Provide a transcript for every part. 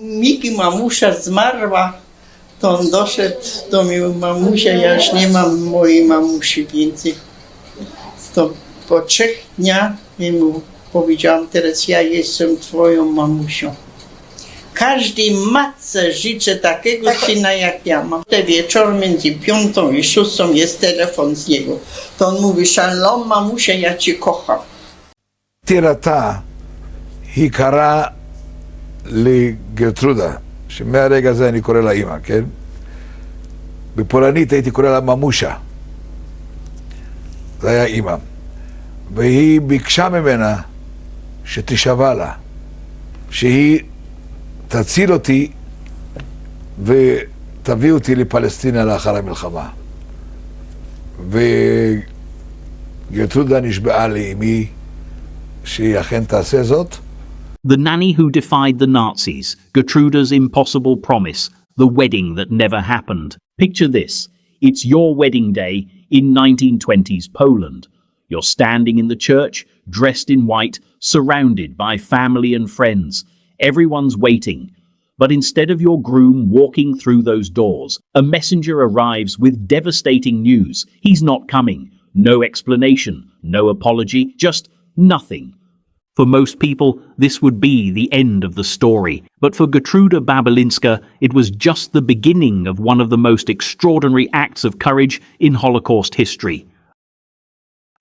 Miki mamusia zmarła, to on doszedł do mnie, mamusia, ja już nie mam mojej mamusi więcej. To po 3 dniach mu powiedziałam, teraz ja jestem twoją mamusią. Każdej matce życzę takiego syna jak ja mam. Te wieczór między 5 i 6 jest telefon z niego. To on mówi, shalom mamusia, ja cię kocham. פטירתה היא קראה לגרטרודה, שמהרגע הזה אני קורא לה אימא, כן? בפולנית הייתי קורא לה ממושה. זה היה אימא. והיא ביקשה ממנה שתשבע לה, שהיא תציל אותי ותביא אותי לפלסטינה לאחר המלחמה. וגרטרודה נשבעה לאמי שהיא אכן תעשה זאת. The nanny who defied the Nazis, Gertruda's impossible promise, the wedding that never happened. Picture this. It's your wedding day in 1920s Poland. You're standing in the church, dressed in white, surrounded by family and friends. Everyone's waiting. But instead of your groom walking through those doors, a messenger arrives with devastating news. He's not coming. No explanation, no apology, just nothing. For most people, this would be the end of the story, but for Gertruda Babilinska, it was just the beginning of one of the most extraordinary acts of courage in Holocaust history.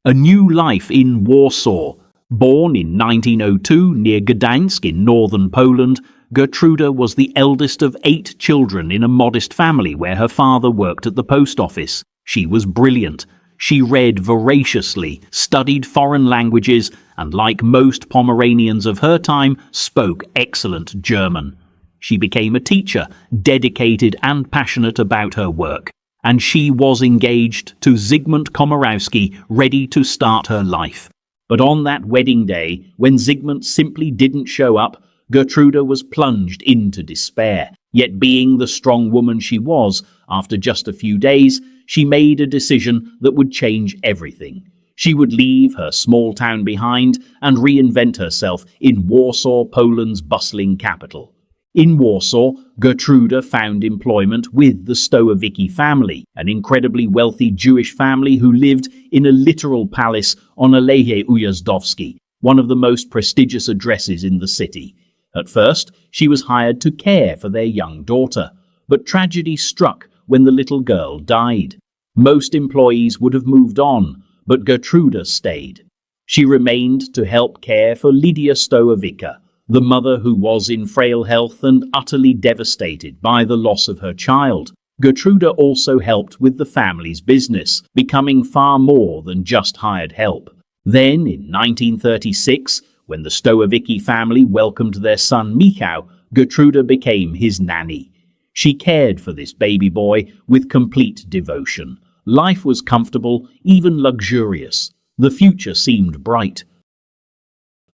A new life in Warsaw. Born in 1902 near Gdańsk in northern Poland, Gertruda was the eldest of 8 children in a modest family where her father worked at the post office. She was brilliant. She read voraciously, studied foreign languages, and like most Pomeranians of her time, spoke excellent German. She became a teacher, dedicated and passionate about her work, and she was engaged to Zygmunt Komorowski, ready to start her life. But on that wedding day, when Zygmunt simply didn't show up, Gertruda was plunged into despair. Yet being the strong woman she was, after just a few days, she made a decision that would change everything. She would leave her small town behind and reinvent herself in Warsaw, Poland's bustling capital. In Warsaw, Gertruda found employment with the Stowawicki family, an incredibly wealthy Jewish family who lived in a literal palace on Aleje Ujazdowski, one of the most prestigious addresses in the city. At first, she was hired to care for their young daughter, but tragedy struck when the little girl died. Most employees would have moved on, but Gertruda stayed. She remained to help care for Lydia Stowawicka, the mother who was in frail health and utterly devastated by the loss of her child. Gertruda also helped with the family's business, becoming far more than just hired help. Then, in 1936, when the Stowawicki family welcomed their son Michał, Gertruda became his nanny. She cared for this baby boy with complete devotion. Life was comfortable, even luxurious. The future seemed bright.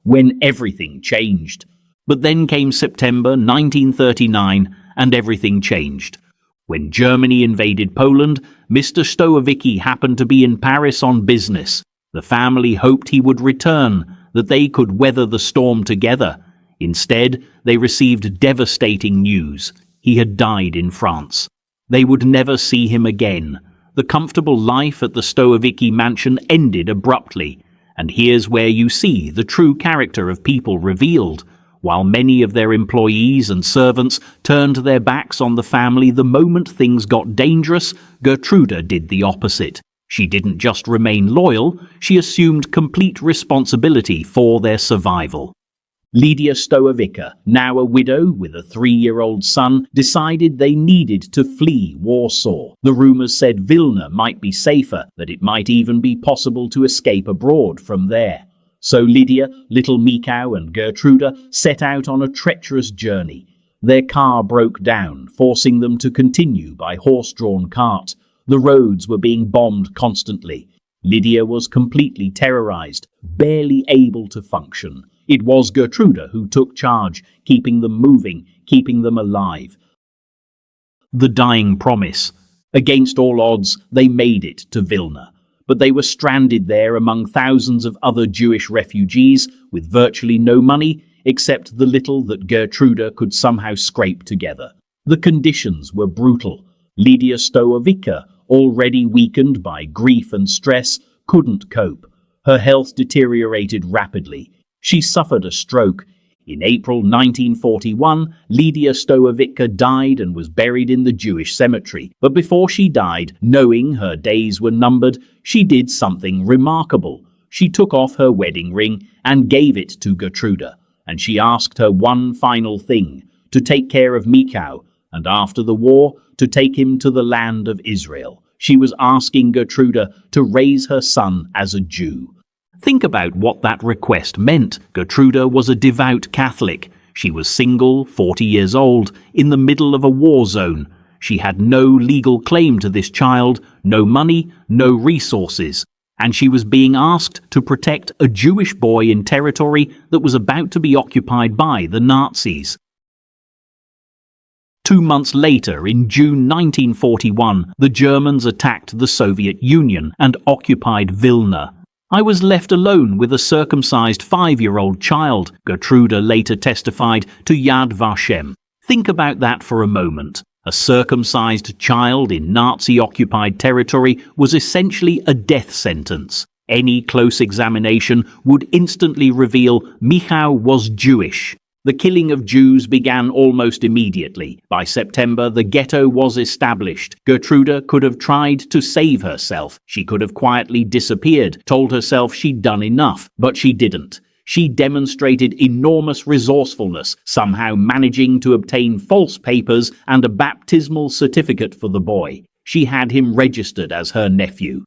When everything changed. But then came September 1939 and everything changed. When Germany invaded Poland, Mr. Stowawicki happened to be in Paris on business. The family hoped he would return, that they could weather the storm together. Instead, they received devastating news. He had died in France. They would never see him again. The comfortable life at the Stowawicki mansion ended abruptly. And here's where you see the true character of people revealed. While many of their employees and servants turned their backs on the family the moment things got dangerous, Gertruda did the opposite. She didn't just remain loyal, she assumed complete responsibility for their survival. Lydia Stowawicka, now a widow with a 3-year-old son, decided they needed to flee Warsaw. The rumors said Vilna might be safer, that it might even be possible to escape abroad from there. So Lydia, little Michał and Gertruda set out on a treacherous journey. Their car broke down, forcing them to continue by horse-drawn cart. The roads were being bombed constantly. Lydia was completely terrorized, barely able to function. It was Gertruda who took charge, keeping them moving, keeping them alive. The dying promise. Against all odds, they made it to Vilna. But they were stranded there among thousands of other Jewish refugees with virtually no money, except the little that Gertruda could somehow scrape together. The conditions were brutal. Lydia Stołowica, already weakened by grief and stress, couldn't cope. Her health deteriorated rapidly. She suffered a stroke. In April 1941, Lydia Stołowica died and was buried in the Jewish cemetery. But before she died, knowing her days were numbered, she did something remarkable. She took off her wedding ring and gave it to Gertruda, and she asked her one final thing, to take care of Michał, and after the war, to take him to the land of Israel. She was asking Gertruda to raise her son as a Jew. Think about what that request meant. Gertruda was a devout Catholic. She was single, 40 years old, in the middle of a war zone. She had no legal claim to this child, no money, no resources, and she was being asked to protect a Jewish boy in territory that was about to be occupied by the Nazis. 2 months later, in June 1941, the Germans attacked the Soviet Union and occupied Vilna. I was left alone with a circumcised 5-year-old child, Gertruda later testified to Yad Vashem. Think about that for a moment. A circumcised child in Nazi-occupied territory was essentially a death sentence. Any close examination would instantly reveal Michał was Jewish. The killing of Jews began almost immediately. By September, the ghetto was established. Gertruda could have tried to save herself. She could have quietly disappeared, told herself she'd done enough, but she didn't. She demonstrated enormous resourcefulness, somehow managing to obtain false papers and a baptismal certificate for the boy. She had him registered as her nephew.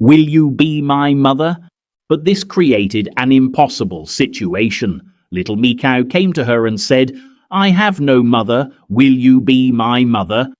Will you be my mother? But this created an impossible situation. Little Michał came to her and said, I have no mother, will you be my mother?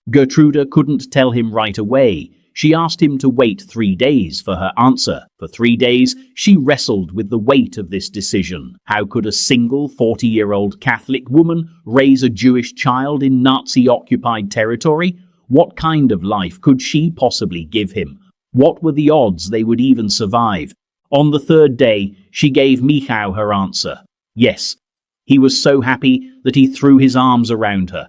Gertruda couldn't tell him right away. She asked him to wait 3 days for her answer. For 3 days, she wrestled with the weight of this decision. How could a single 40-year-old Catholic woman raise a Jewish child in Nazi-occupied territory? What kind of life could she possibly give him? What were the odds they would even survive? On the 3rd day, she gave Michał her answer. Yes. He was so happy that he threw his arms around her.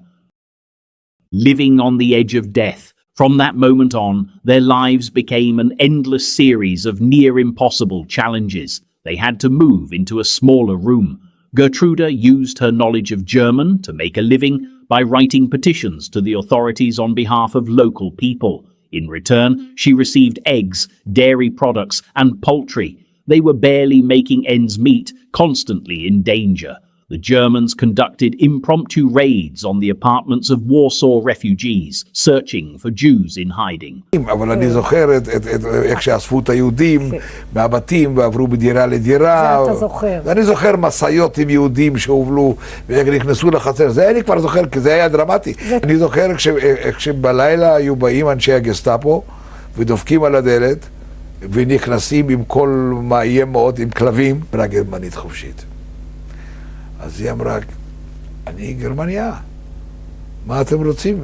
Living on the edge of death, from that moment on, their lives became an endless series of near-impossible challenges. They had to move into a smaller room. Gertruda used her knowledge of German to make a living by writing petitions to the authorities on behalf of local people. In return, she received eggs, dairy products, and poultry. They were barely making ends meet, constantly in danger. The Germans conducted impromptu raids on the apartments of Warsaw refugees, searching for Jews in hiding. אבל אני זוכר איך שאספו את היהודים מהבתים ועברו מדירה לדירה. זה אתה זוכר. אני זוכר מסעיות עם יהודים שהובלו ונכנסו לחצר. זה אני כבר זוכר, כי זה היה דרמטי. אני זוכר כשבלילה היו באים אנשי הגסטאפו ודופקים על הדלת ונכנסים עם כל מאיים מאוד, עם כלבים, גרמנית חופשית. אז היא אמרה, אני גרמניה, מה אתם רוצים?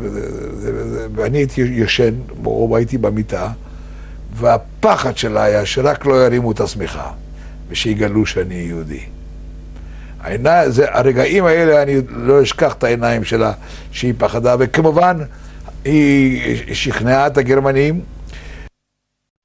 ואני הייתי ישן, או הייתי במיטה, והפחד שלה היה שרק לא ירימו את השמיכה, ושיגלו שאני יהודי. הרגעים האלה, אני לא אשכח את העיניים שלה, שהיא פחדה, וכמובן, היא שכנעה את הגרמנים.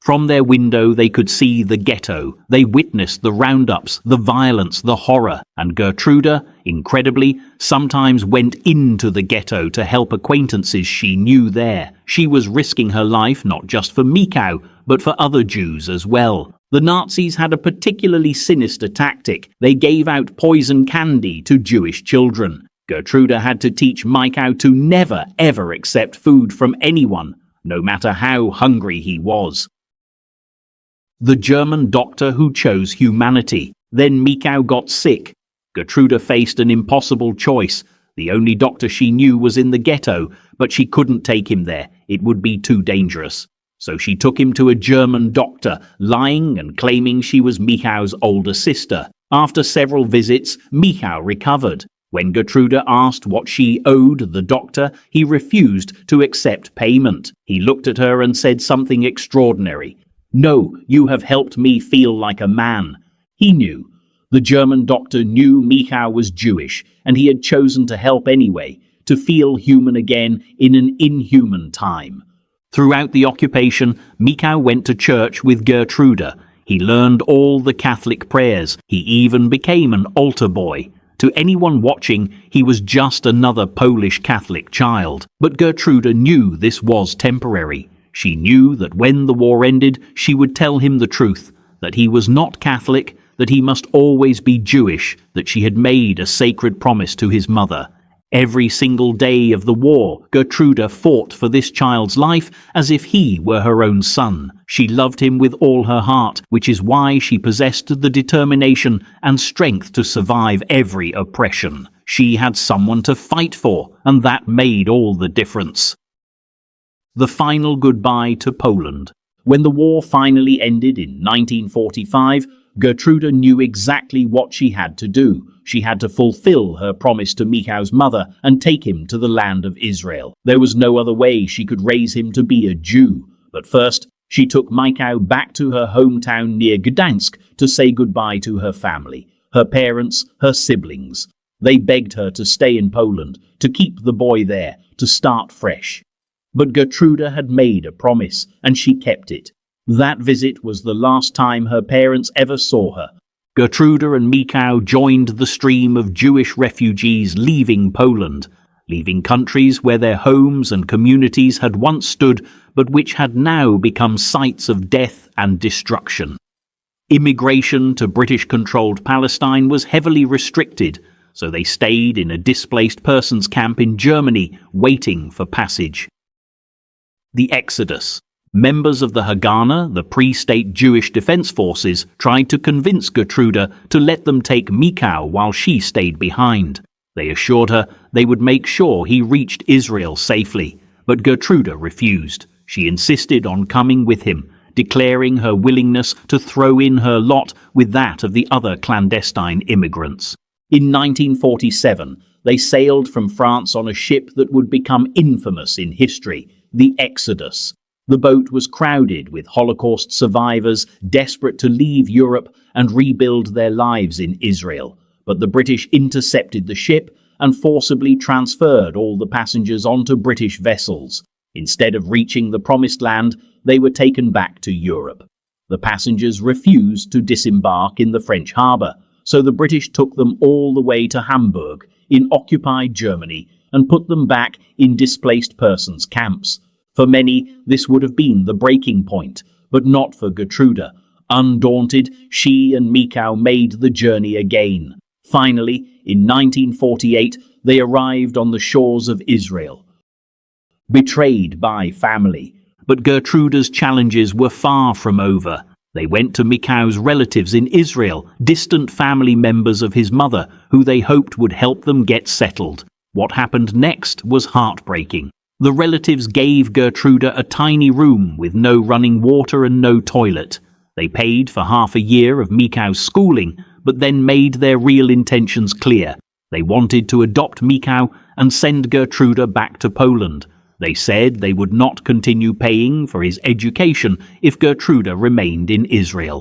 From their window they could see the ghetto. They witnessed the roundups, the violence, the horror, and Gertruda, incredibly, sometimes went into the ghetto to help acquaintances she knew there. She was risking her life not just for Michał, but for other Jews as well. The Nazis had a particularly sinister tactic. They gave out poison candy to Jewish children. Gertruda had to teach Michał to never, ever accept food from anyone, no matter how hungry he was. The German doctor who chose humanity. Then Michał got sick. Gertruda faced an impossible choice. The only doctor she knew was in the ghetto, but she couldn't take him there. It would be too dangerous. So she took him to a German doctor, lying and claiming she was Michał's older sister. After several visits, Michał recovered. When Gertruda asked what she owed the doctor, he refused to accept payment. He looked at her and said something extraordinary. No, you have helped me feel like a man. He knew. The German doctor knew Michał was Jewish, and he had chosen to help anyway, to feel human again in an inhuman time. Throughout the occupation, Michał went to church with Gertruda. He learned all the Catholic prayers. He even became an altar boy. To anyone watching, he was just another Polish Catholic child. But Gertruda knew this was temporary. She knew that when the war ended, she would tell him the truth, that he was not Catholic, that he must always be Jewish, that she had made a sacred promise to his mother. Every single day of the war, Gertruda fought for this child's life as if he were her own son. She loved him with all her heart, which is why she possessed the determination and strength to survive every oppression. She had someone to fight for, and that made all the difference. The final goodbye to Poland. When the war finally ended in 1945, Gertruda knew exactly what she had to do. She had to fulfill her promise to Michał's mother and take him to the land of Israel. There was no other way she could raise him to be a Jew. But first, she took Michał back to her hometown near Gdańsk to say goodbye to her family, her parents, her siblings. They begged her to stay in Poland, to keep the boy there, to start fresh. But Gertruda had made a promise, and she kept it. That visit was the last time her parents ever saw her. Gertruda and Michał joined the stream of Jewish refugees leaving Poland, leaving countries where their homes and communities had once stood, but which had now become sites of death and destruction. Immigration to British-controlled Palestine was heavily restricted, so they stayed in a displaced persons camp in Germany, waiting for passage. The Exodus. Members of the Haganah, the pre-state Jewish defense forces, tried to convince Gertruda to let them take Michał while she stayed behind. They assured her they would make sure he reached Israel safely, but Gertruda refused. She insisted on coming with him, declaring her willingness to throw in her lot with that of the other clandestine immigrants. In 1947, they sailed from France on a ship that would become infamous in history, the Exodus. The boat was crowded with Holocaust survivors desperate to leave Europe and rebuild their lives in Israel. But the British intercepted the ship and forcibly transferred all the passengers onto British vessels. Instead of reaching the Promised Land, they were taken back to Europe. The passengers refused to disembark in the French harbour, so the British took them all the way to Hamburg, in occupied Germany, and put them back in displaced persons camps. For many, this would have been the breaking point, but not for Gertruda. Undaunted, she and Michał made the journey again. Finally, in 1948, they arrived on the shores of Israel. Betrayed by family, but Gertruda's challenges were far from over. They went to Michał's relatives in Israel, distant family members of his mother, who they hoped would help them get settled. What happened next was heartbreaking. The relatives gave Gertruda a tiny room with no running water and no toilet. They paid for half a year of Michał's schooling, but then made their real intentions clear. They wanted to adopt Michał and send Gertruda back to Poland. They said they would not continue paying for his education if Gertruda remained in Israel.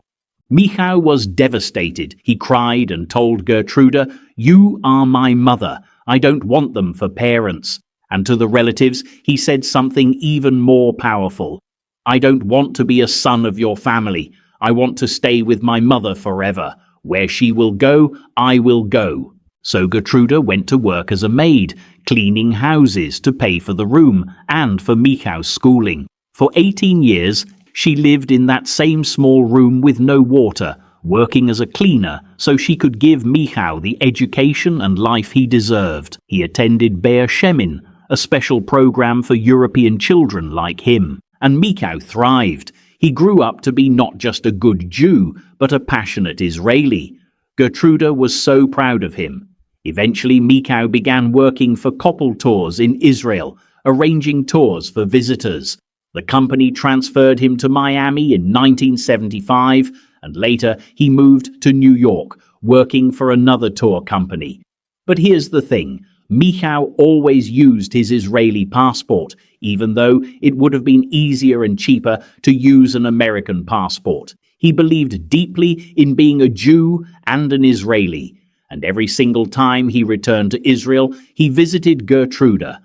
Michał was devastated. He cried and told Gertruda, "You are my mother. I don't want them for parents." And to the relatives, he said something even more powerful. "I don't want to be a son of your family. I want to stay with my mother forever. Where she will go, I will go." So Gertruda went to work as a maid, cleaning houses to pay for the room and for Michał's schooling. For 18 years, she lived in that same small room with no water, working as a cleaner so she could give Michał the education and life he deserved. He attended Be'er Shemin, a special program for European children like him. And Michał thrived. He grew up to be not just a good Jew, but a passionate Israeli. Gertruda was so proud of him. Eventually, Michał began working for Koppel Tours in Israel, arranging tours for visitors. The company transferred him to Miami in 1975, and later he moved to New York, working for another tour company. But here's the thing. Michał always used his Israeli passport, even though it would have been easier and cheaper to use an American passport. He believed deeply in being a Jew and an Israeli, and every single time he returned to Israel, he visited Gertruda,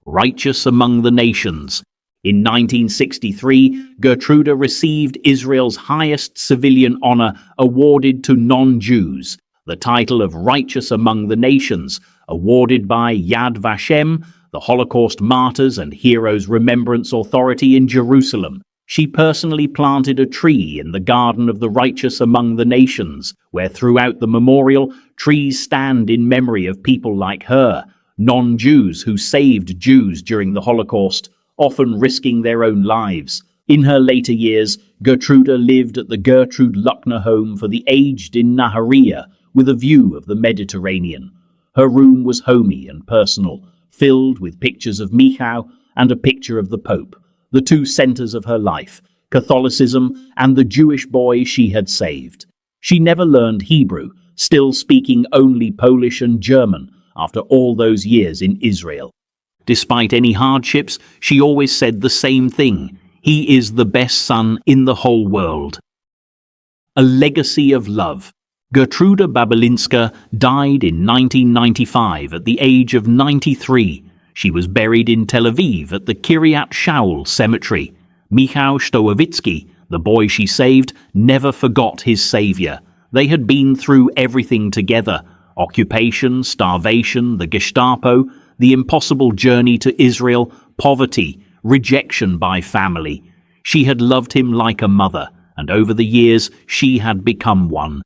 righteous among the nations. In 1963, Gertruda received Israel's highest civilian honor awarded to non-Jews, the title of Righteous Among the Nations, awarded by Yad Vashem, the Holocaust Martyrs and Heroes Remembrance Authority in Jerusalem. She personally planted a tree in the Garden of the Righteous Among the Nations, where throughout the memorial, trees stand in memory of people like her, non-Jews who saved Jews during the Holocaust, often risking their own lives. In her later years, Gertruda lived at the Gertrude Luckner Home for the Aged in Nahariya, with a view of the Mediterranean. Her room was homey and personal, filled with pictures of Michał and a picture of the Pope, the two centers of her life, Catholicism and the Jewish boy she had saved. She never learned Hebrew, still speaking only Polish and German after all those years in Israel. Despite any hardships, she always said the same thing: he is the best son in the whole world. A legacy of love. Gertruda Babilinska died in 1995 at the age of 93. She was buried in Tel Aviv at the Kiryat Shaul cemetery. Michał Stowowicki, the boy she saved, never forgot his savior. They had been through everything together: occupation, starvation, the Gestapo, the impossible journey to Israel, poverty, rejection by family. She had loved him like a mother, and over the years she had become one.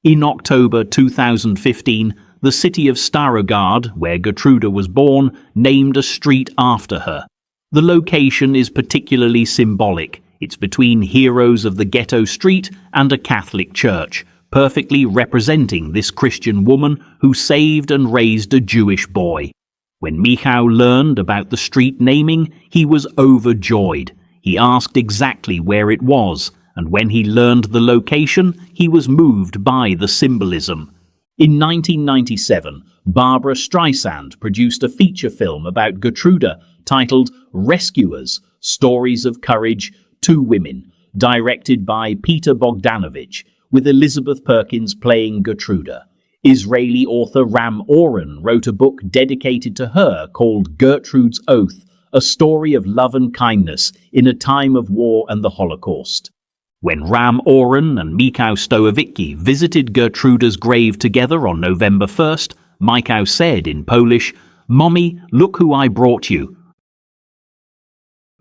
In October 2015, the city of Starogard, where Gertruda was born, named a street after her. The location is particularly symbolic. It's between Heroes of the Ghetto Street and a Catholic church, perfectly representing this Christian woman who saved and raised a Jewish boy. When Michał learned about the street naming, he was overjoyed. He asked exactly where it was, and when he learned the location, he was moved by the symbolism. In 1997, Barbra Streisand produced a feature film about Gertruda titled Rescuers: Stories of Courage, Two Women, directed by Peter Bogdanovich, with Elizabeth Perkins playing Gertruda. Israeli author Ram Oren wrote a book dedicated to her called Gertrude's Oath, a story of love and kindness in a time of war and the Holocaust. When Ram Oren and Michał Stowowicki visited Gertruda's grave together on November 1st, Michał said in Polish, "Mommy, look who I brought you.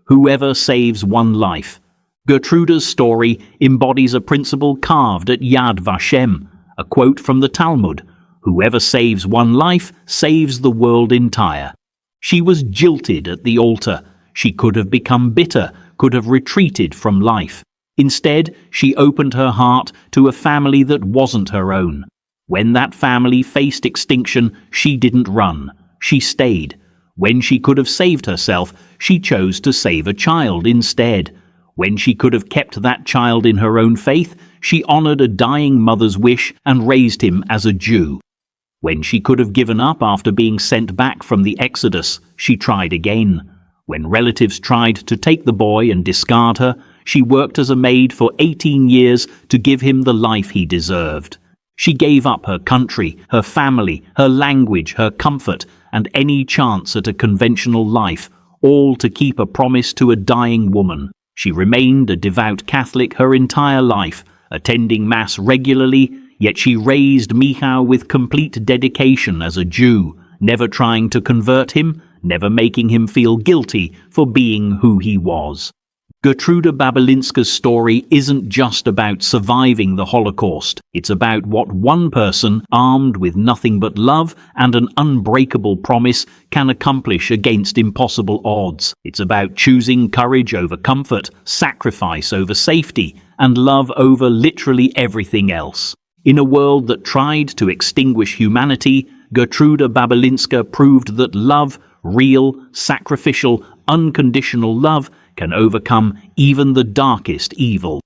Whoever saves one life." Gertruda's story embodies a principle carved at Yad Vashem, a quote from the Talmud: "Whoever saves one life saves the world entire." She was jilted at the altar. She could have become bitter, could have retreated from life. Instead, she opened her heart to a family that wasn't her own. When that family faced extinction, she didn't run. She stayed. When she could have saved herself, she chose to save a child instead. When she could have kept that child in her own faith, she honored a dying mother's wish and raised him as a Jew. When she could have given up after being sent back from the Exodus, she tried again. When relatives tried to take the boy and discard her, she worked as a maid for 18 years to give him the life he deserved. She gave up her country, her family, her language, her comfort, and any chance at a conventional life, all to keep a promise to a dying woman. She remained a devout Catholic her entire life, attending Mass regularly, yet she raised Michał with complete dedication as a Jew, never trying to convert him, never making him feel guilty for being who he was. Gertruda Babilinska's story isn't just about surviving the Holocaust. It's about what one person, armed with nothing but love and an unbreakable promise, can accomplish against impossible odds. It's about choosing courage over comfort, sacrifice over safety, and love over literally everything else. In a world that tried to extinguish humanity, Gertruda Babilinska proved that love, real, sacrificial, unconditional love, can overcome even the darkest evil.